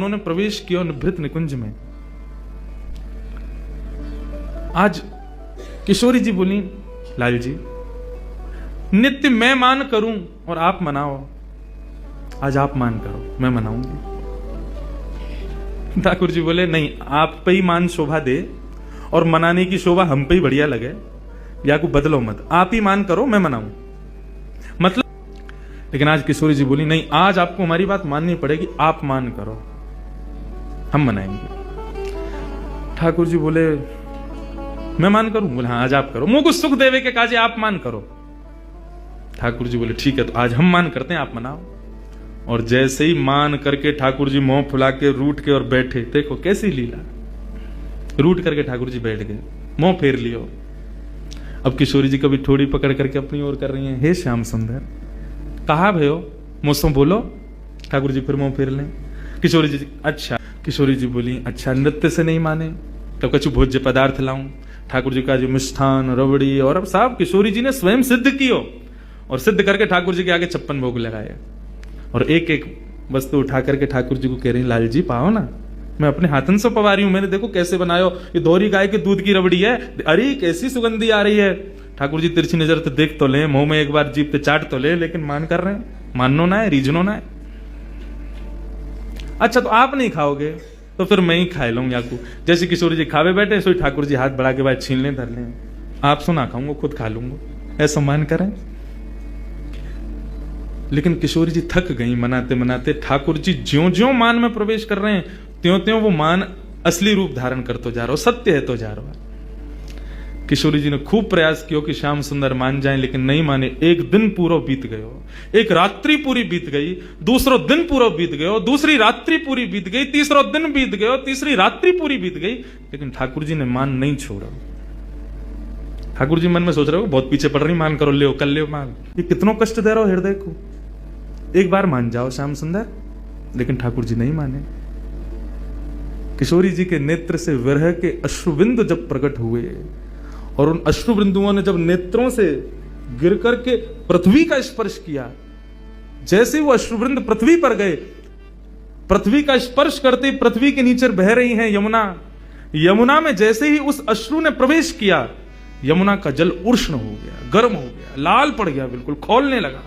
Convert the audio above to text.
उन्होंने प्रवेश किया निभृत निकुंज में। आज किशोरी जी बोली, लाल जी नित्य मैं मान करूं और आप मनाओ, आज आप मान करो, मैं मनाऊंगी। ठाकुर जी बोले नहीं, आप पे ही मान शोभा दे और मनाने की शोभा हम पे ही बढ़िया लगे, या को बदलो मत, आप ही मान करो, मैं मनाऊं। मतलब लेकिन आज किशोरी जी बोली नहीं, आज आपको हमारी बात माननी पड़ेगी, आप मान करो, हम मनाएंगे। ठाकुर जी बोले मैं मान करूं? बोले हाँ आज आप करो। मुझको सुख देवे के काजे आप मान करो। ठाकुर जी बोले ठीक है, तो आज हम मान करते हैं, आप मनाओ। और जैसे ही मान करके ठाकुर जी मुंह फुला के रूठ के और बैठे, देखो कैसी लीला, रूठ करके ठाकुर जी बैठ गए, मुंह फेर लियो। अब किशोरी जी कभी ठोड़ी पकड़ करके अपनी ओर कर रही हैं, हे श्याम सुंदर कहा भयो, मुझसे बोलो। ठाकुर जी फिर मुंह फेर लें। किशोरी जी अच्छा। किशोरी जी बोली अच्छा, नृत्य से नहीं माने तो कछु भोज्य पदार्थ लाऊं। ठाकुर जी का जो मिष्ठान रबड़ी और अब साहब किशोरी जी ने स्वयं सिद्ध कियो, और सिद्ध करके ठाकुर जी के आगे 56 भोग लगाए, और एक एक वस्तु उठा करके ठाकुर जी को कह रही लाल जी पाओ ना, मैं अपने हाथन से पवा रही हूं, मैंने देखो कैसे बनायो, ये दोहरी गाय के दूध की रबड़ी है, अरे कैसी सुगंधी आ रही है। ठाकुर जी तिरछी नजर तो देख तो ले, मुंह में एक बार जीभ पे चाट तो ले, लेकिन मान कर रहे हैं, माननो ना है, रीझनो ना है। अच्छा तो आप नहीं खाओगे तो फिर मैं ही खा लूंगी आपको। जैसे किशोरी जी खावे बैठे, सो ठाकुर जी हाथ बढ़ा के बाद छीन लें, धर लें, आप सुना खाऊंगा, खुद खा लूंगा, ऐसा मान करें। लेकिन किशोरी जी थक गई मनाते मनाते। ठाकुर जी ज्यों ज्यों मान में प्रवेश कर रहे हैं, त्यों त्यों वो मान असली रूप धारण करते जा रहा हो, सत्य है तो जा रहा है। किशोरी जी ने खूब प्रयास किया कि श्याम सुंदर मान जाएं, लेकिन नहीं माने। एक दिन पूरा बीत गयो, एक रात्रि पूरी बीत गई, दूसरो दिन पूरा बीत गयो, दूसरी रात्रि पूरी बीत गई, तीसरो दिन बीत गयो, तीसरी रात्रि पूरी बीत गई, लेकिन ठाकुर जी ने मान नहीं छोड़ा। ठाकुर जी मन में सोच रहे हो बहुत पीछे पड़ रही, मान करो, ले कल ले मान, ये कितनों कष्ट दे रहा हो हृदय को, एक बार मान जाओ श्याम सुंदर। लेकिन ठाकुर जी नहीं माने। किशोरी जी के नेत्र से विरह के अश्रुबिंदु जब प्रकट हुए, और उन अश्रु बिंदुओं ने जब नेत्रों से गिर करके पृथ्वी का स्पर्श किया, जैसे वो अश्रुबिंद पृथ्वी पर गए, पृथ्वी का स्पर्श करते पृथ्वी के नीचे बह रही है यमुना, यमुना में जैसे ही उस अश्रु ने प्रवेश किया, यमुना का जल उष्ण हो गया, गर्म हो गया, लाल पड़ गया, बिल्कुल खौलने लगा।